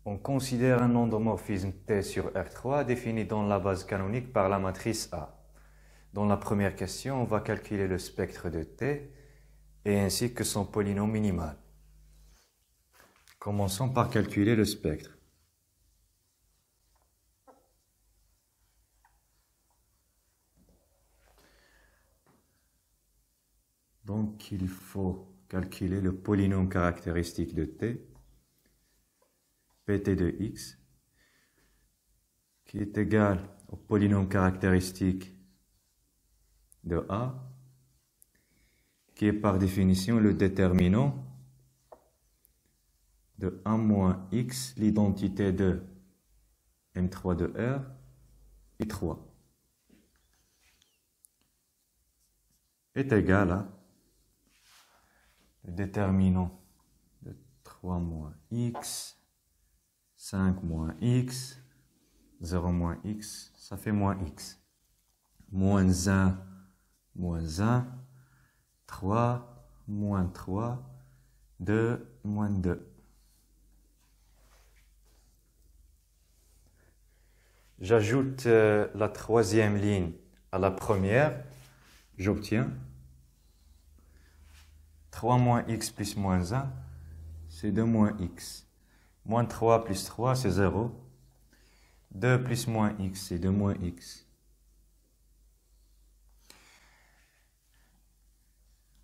On considère un endomorphisme T sur R3 défini dans la base canonique par la matrice A. Dans la première question, on va calculer le spectre de T et ainsi que son polynôme minimal. Commençons par calculer le spectre. Donc, il faut calculer le polynôme caractéristique de T, Pt de x, qui est égal au polynôme caractéristique de A, qui est par définition le déterminant de 1 moins x, l'identité de M3 de R, et 3, est égal à le déterminant de 3 moins x, 5 moins x, 0 moins x, ça fait moins x. Moins 1, moins 1, 3, moins 3, 2, moins 2. J'ajoute la troisième ligne à la première, j'obtiens 3 moins x plus moins 1, c'est 2 moins x. Moins 3 plus 3, c'est 0. 2 plus moins x, c'est 2 moins x.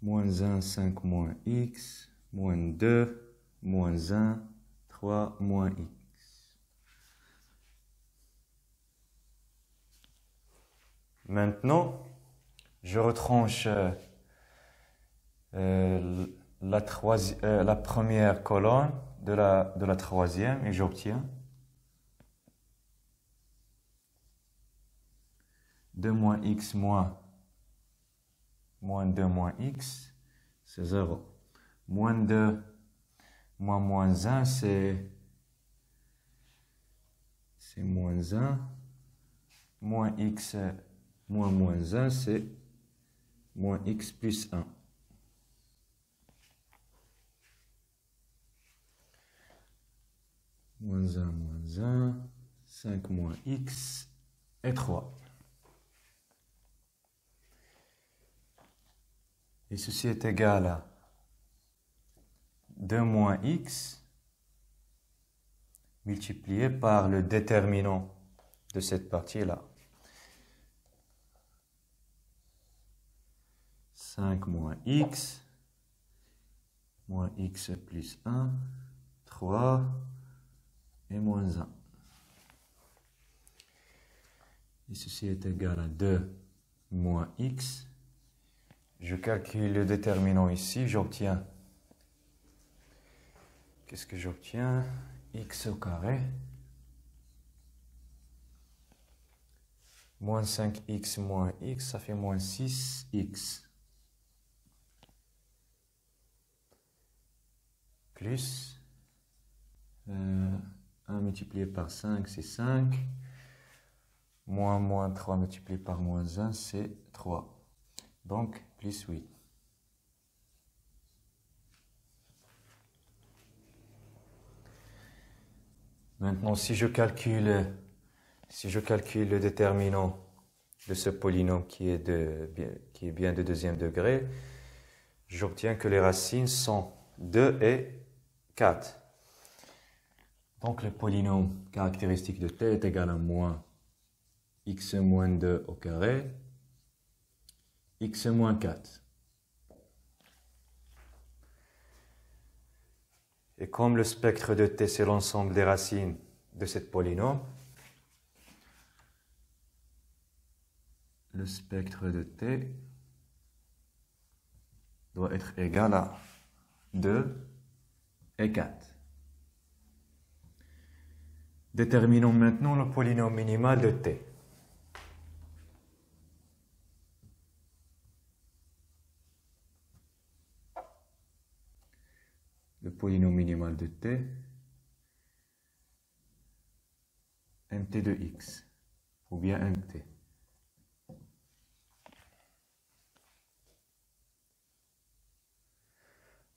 Moins 1, 5 moins x. Moins 2, moins 1, 3 moins x. Maintenant, je retranche la première colonne de la troisième et j'obtiens 2 moins x moins 2 moins x, c'est 0. Moins 2 moins moins 1, c'est moins 1. Moins x moins moins 1, c'est moins x plus 1. Moins 1, 5 moins x et 3. Et ceci est égal à 2 moins x multiplié par le déterminant de cette partie-là. 5 moins x plus 1, 3 et moins 1. Et ceci est égal à 2 moins x. Je calcule le déterminant ici, j'obtiens. Qu'est-ce que j'obtiens? X au carré. Moins 5x moins x, ça fait moins 6x. Plus 1 multiplié par 5, c'est 5. Moins 3 multiplié par moins 1, c'est 3. Donc, plus 8. Maintenant, si je calcule le déterminant de ce polynôme qui est bien de deuxième degré, j'obtiens que les racines sont 2 et 4. Donc, le polynôme caractéristique de T est égal à moins x moins 2 au carré, x moins 4. Et comme le spectre de T, c'est l'ensemble des racines de cette polynôme, le spectre de T doit être égal à 2 et 4. Déterminons maintenant le polynôme minimal de T. Le polynôme minimal de T, mt de x, ou bien mt.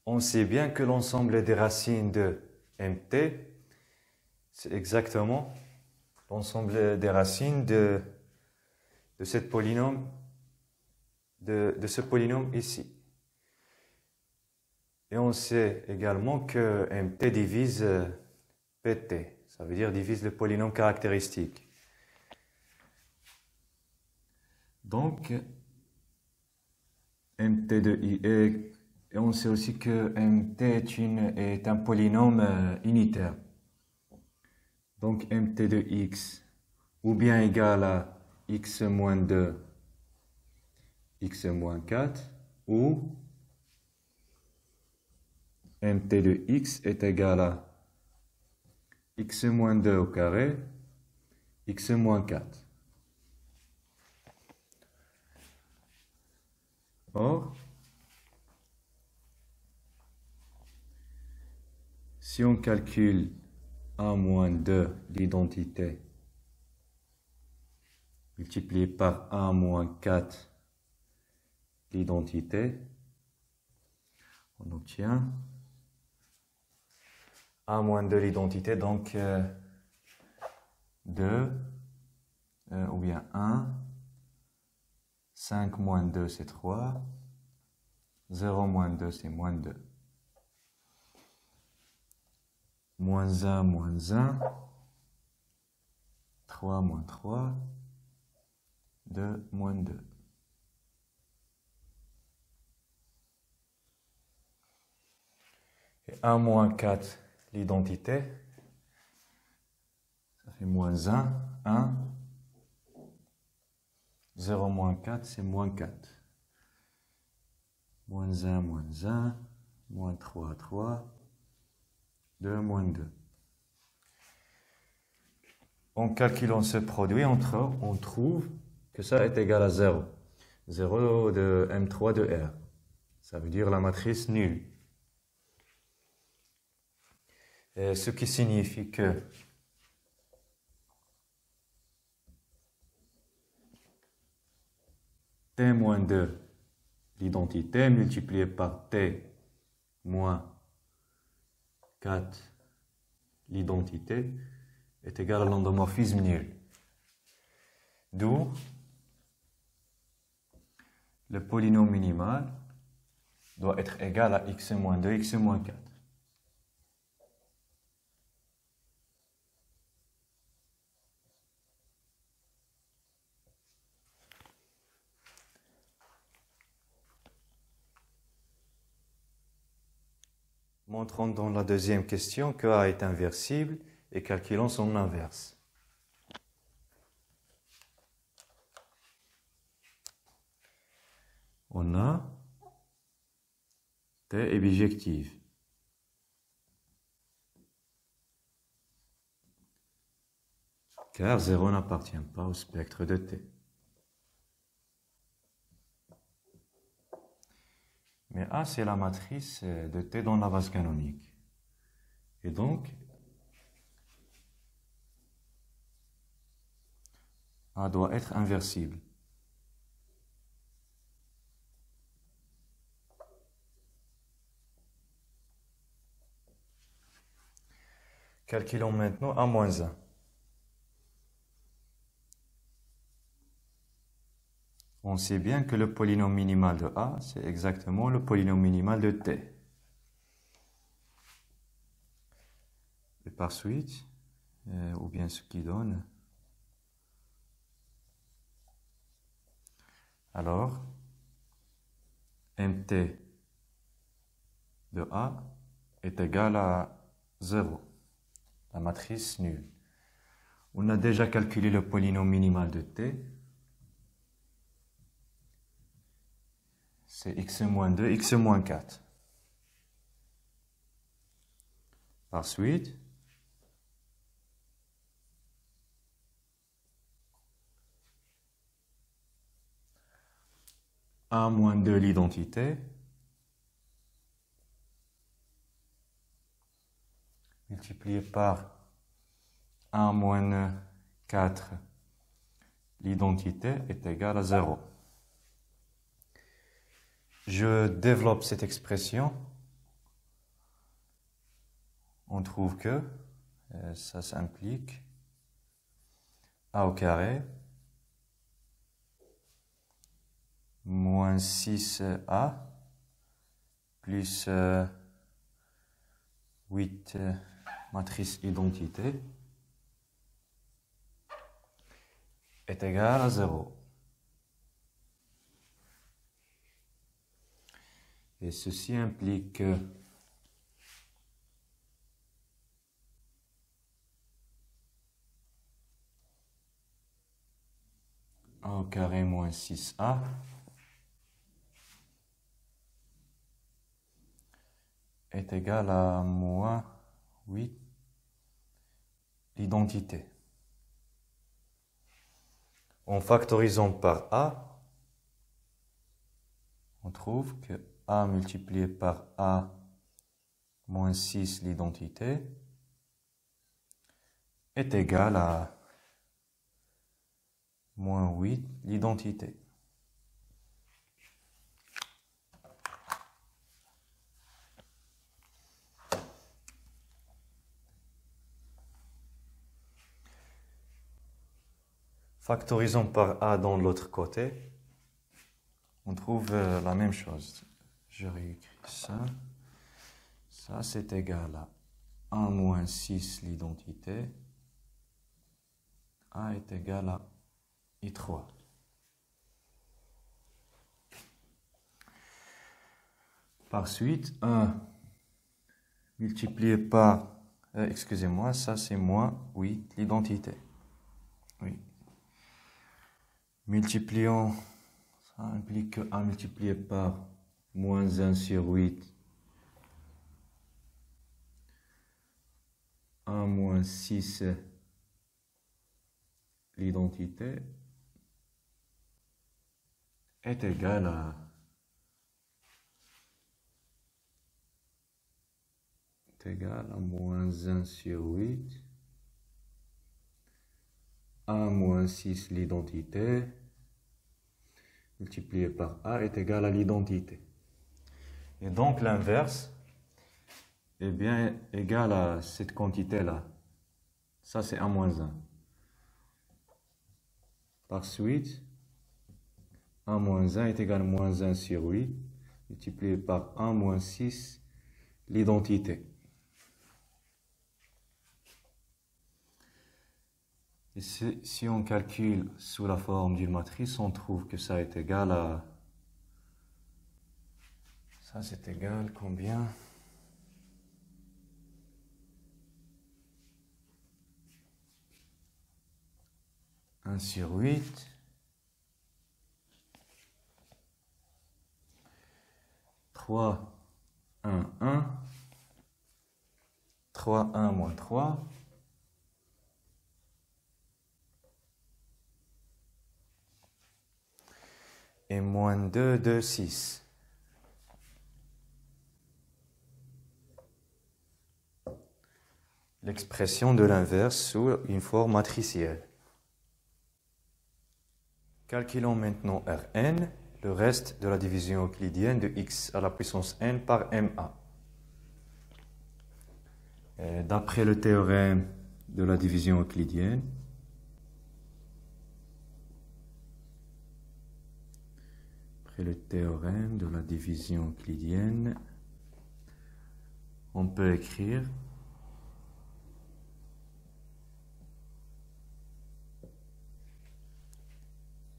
On sait bien que l'ensemble des racines de mt c'est exactement l'ensemble des racines de cette polynôme, de ce polynôme ici. Et on sait également que mt divise pt, ça veut dire divise le polynôme caractéristique. Donc, mt de i et on sait aussi que mt est un polynôme unitaire. Donc, mt de x ou bien égal à x moins 2, x moins 4, ou mt de x est égal à x moins 2 au carré, x moins 4. Or, si on calcule a moins 2 l'identité multiplié par a moins 4 l'identité, on obtient a moins 2 l'identité, donc 2 ou bien 1, 5 moins 2 c'est 3, 0 moins 2 c'est moins 2. Moins 1, moins 1, 3 moins 3, 2 moins 2. Et 1 moins 4, l'identité, ça fait moins 1, 1. 0 moins 4, c'est moins 4. Moins 1, moins 1, moins 3, 3. 2 moins 2. En calculant ce produit, on trouve que ça est égal à 0. 0 de M3 de R. Ça veut dire la matrice nulle. Et ce qui signifie que T moins 2, l'identité multipliée par T moins 4, l'identité, est égale à l'endomorphisme nul. D'où le polynôme minimal doit être égal à x moins 2, x moins 4. Montrons dans la deuxième question que A est inversible et calculons son inverse. On a T est bijective. Car 0 n'appartient pas au spectre de T. Mais A, c'est la matrice de T dans la base canonique. Et donc, A doit être inversible. Calculons maintenant A moins 1. On sait bien que le polynôme minimal de A, c'est exactement le polynôme minimal de T. Et par suite, ou bien ce qui donne, alors, mt de A est égal à 0, la matrice nulle. On a déjà calculé le polynôme minimal de T. C'est x moins 2, x moins 4. Par suite, A moins 2 l'identité, multiplié par 1 moins 4 l'identité est égal à 0. Je développe cette expression. On trouve que Ça implique a au carré moins 6a plus 8 matrice identité est égal à 0. Et ceci implique que a au carré moins 6a est égal à moins 8 l'identité. En factorisant par a, on trouve que a multiplié par a moins 6 l'identité est égal à moins 8 l'identité. Factorisons par a dans l'autre côté, on trouve la même chose. Je réécris ça. Ça, c'est égal à 1 moins 6 l'identité. A est égal à I3. Par suite, 1 multiplié par, excusez-moi, ça c'est moins 8 l'identité. Oui. Multiplions, ça implique que 1 multiplié par moins 1 sur 8. 1 moins 6 l'identité est égal à moins 1 sur 8. 1 moins 6 l'identité multiplié par a est égal à l'identité. Et donc l'inverse est bien égal à cette quantité-là. Ça c'est 1 moins 1. Par suite, 1 moins 1 est égal à moins 1 sur 8 multiplié par 1 moins 6 l'identité. Et si on calcule sous la forme d'une matrice, on trouve que ça est égal à... Ça c'est égal combien? Un sur 8. 3, 1, 1. 3, 1 moins 3. Et moins 2, 2, 6. L'expression de l'inverse sous une forme matricielle. Calculons maintenant Rn, le reste de la division euclidienne de x à la puissance n par ma. D'après le théorème de la division euclidienne, on peut écrire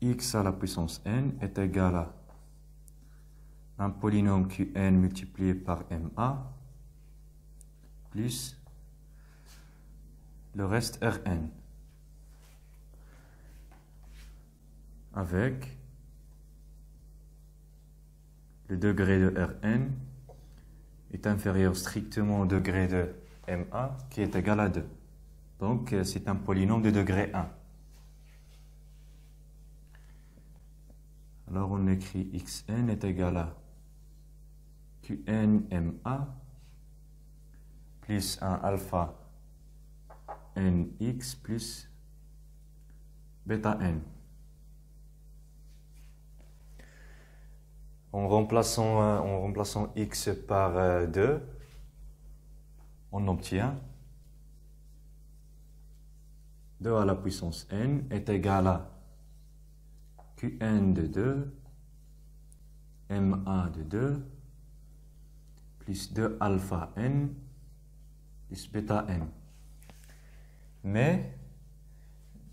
x à la puissance n est égal à un polynôme Qn multiplié par ma plus le reste Rn avec le degré de Rn est inférieur strictement au degré de ma qui est égal à 2. Donc c'est un polynôme de degré 1. Alors on écrit xn est égal à qnma plus un alpha nx plus bêta n. En remplaçant x par 2, on obtient 2 à la puissance n est égal à Qn de 2, Ma de 2, plus 2 alpha n, plus bêta n. Mais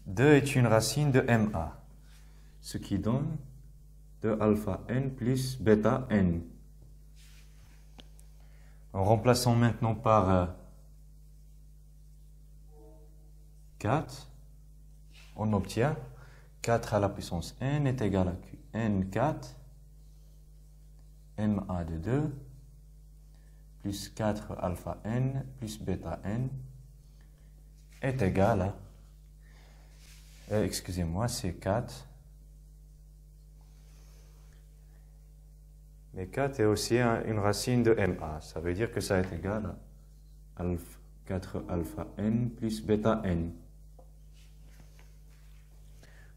2 est une racine de Ma, ce qui donne 2 alpha n plus bêta n. En remplaçant maintenant par 4, on obtient 4 à la puissance n est égal à Qn4 Ma de 2 plus 4 alpha n plus bêta n est égal à, excusez-moi, c'est 4. Mais 4 est aussi une racine de Ma. Ça veut dire que ça est égal à 4 alpha n plus bêta n.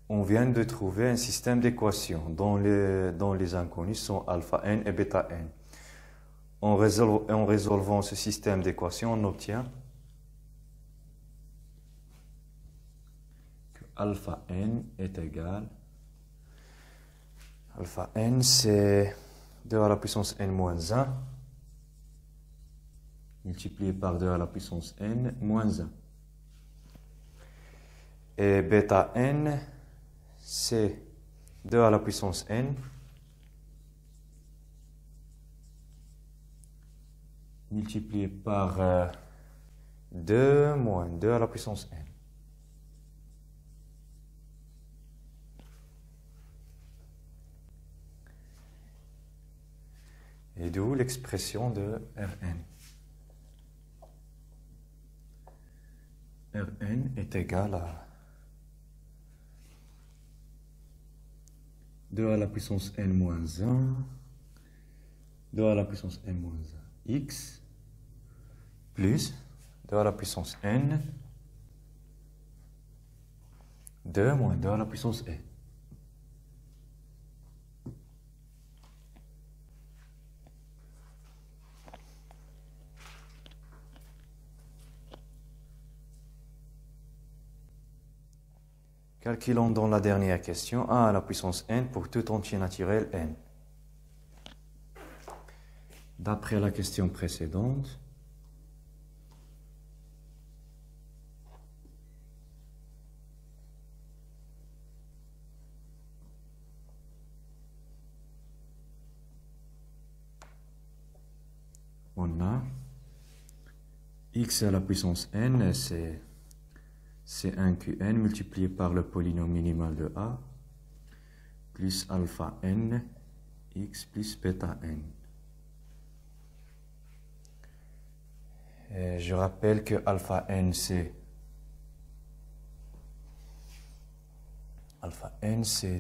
On vient de trouver un système d'équations dont les inconnus sont alpha n et bêta n. En résolvant ce système d'équations, on obtient que alpha n est égal. Alpha n, c'est 2 à la puissance n moins 1 multiplié par 2 à la puissance n moins 1. Et bêta n, c'est 2 à la puissance n multiplié par 2 moins 2 à la puissance n. Et d'où l'expression de Rn. Rn est égal à 2 à la puissance n moins 1, 2 à la puissance n moins 1, x, plus 2 à la puissance n, 2 moins 2 à la puissance n. Calculons dans la dernière question 1 à la puissance n pour tout entier naturel n. D'après la question précédente, on a x à la puissance n, c'est 1 Qn multiplié par le polynôme minimal de A, plus alpha n, x plus bêta n. Et je rappelle que alpha n, c'est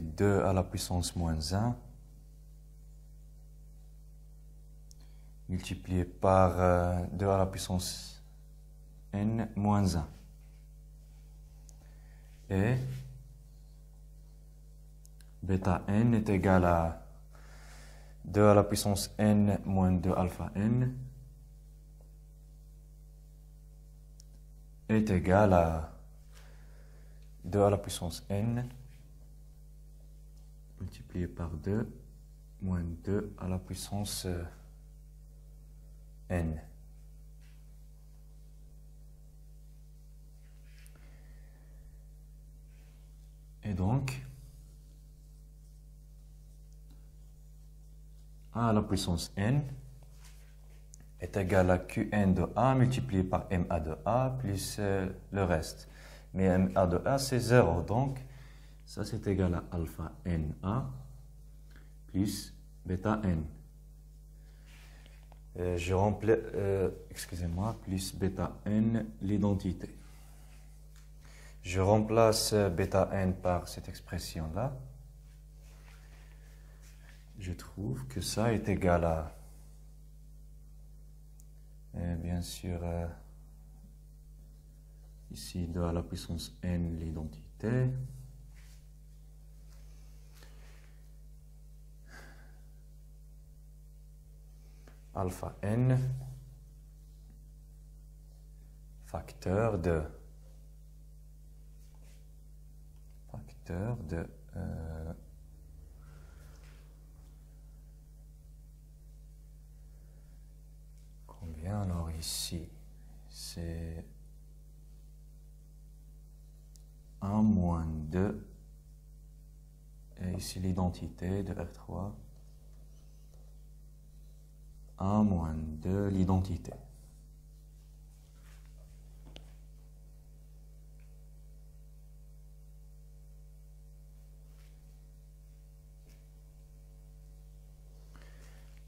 2 à la puissance moins 1, multiplié par 2 à la puissance n moins 1. Et bêta n est égal à 2 à la puissance n moins 2 alpha n est égal à 2 à la puissance n multiplié par 2 moins 2 à la puissance n. Et donc, 1 à la puissance n est égal à Qn de A multiplié par Ma de A plus le reste. Mais Ma de A, c'est 0. Donc, ça, c'est égal à alpha Na plus bêta n. Je remplace, excusez-moi, plus bêta n, l'identité. Je remplace bêta n par cette expression-là. Je trouve que ça est égal à, bien sûr, ici 2 à la puissance n, l'identité. Alpha n, facteur de facteur de combien alors ici? C'est 1 moins 2 et ici l'identité de R3. 1 moins 2 l'identité.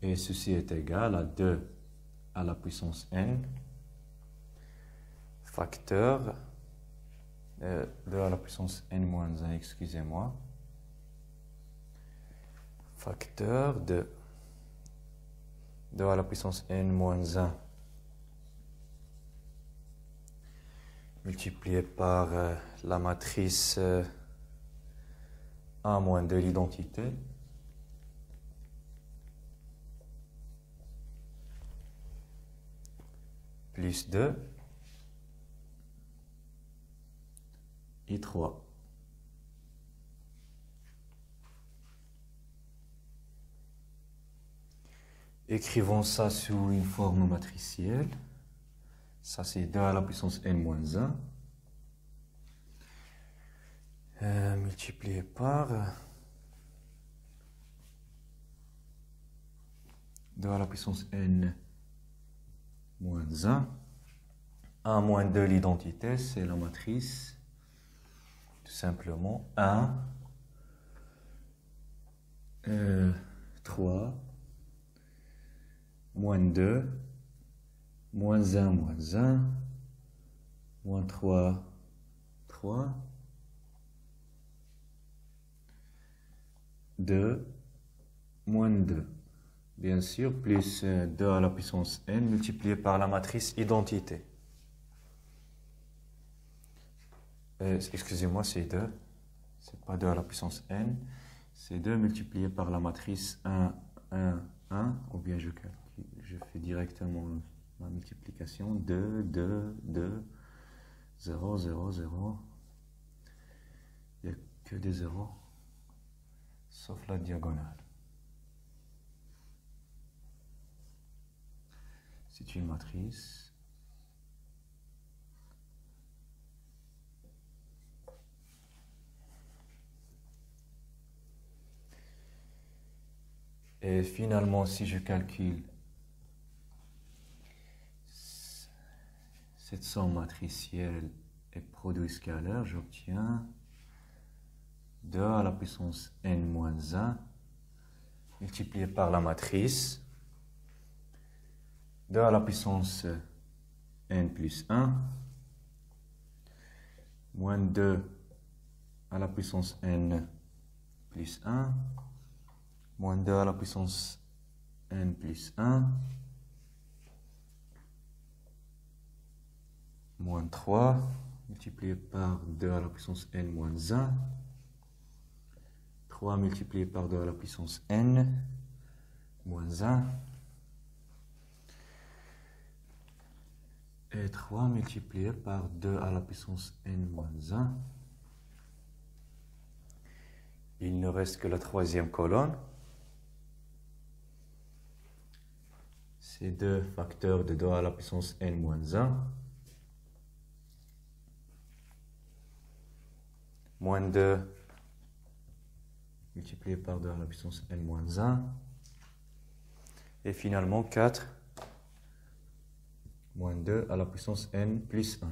Et ceci est égal à 2 à la puissance n facteur 2 à la puissance n moins 1, excusez-moi, facteur de 2 à la puissance n moins 1 multiplié par la matrice 1 moins 2 l'identité plus 2 I3. Écrivons ça sous une forme matricielle. Ça, c'est 2 à la puissance n-1 multiplié par 2 à la puissance n-1. 1 moins 2 l'identité, c'est la matrice. Tout simplement 1, 3, moins 2, moins 1, moins 1, moins 3, 3, 2, moins 2. Bien sûr, plus 2 à la puissance n multiplié par la matrice identité. Excusez-moi, c'est 2. C'est pas 2 à la puissance n. C'est 2 multiplié par la matrice 1, 1, 1. Ou bien je fais directement la multiplication. 2, 2, 2, 0, 0, 0. Il n'y a que des zéros. Sauf la diagonale. C'est une matrice. Et finalement, si je calcule cette somme matricielle et produit scalaire, j'obtiens 2 à la puissance n-1 multiplié par la matrice 2 à la puissance n plus 1 moins 2 à la puissance n plus 1 moins 2 à la puissance n plus 1 moins 3 multiplié par 2 à la puissance n moins 1 3 multiplié par 2 à la puissance n moins 1 et 3 multiplié par 2 à la puissance n moins 1. Il ne reste que la troisième colonne. C'est 2 facteurs de 2 à la puissance n moins 1. Moins 2 multiplié par 2 à la puissance n moins 1. Et finalement 4 moins 2 à la puissance n plus 1.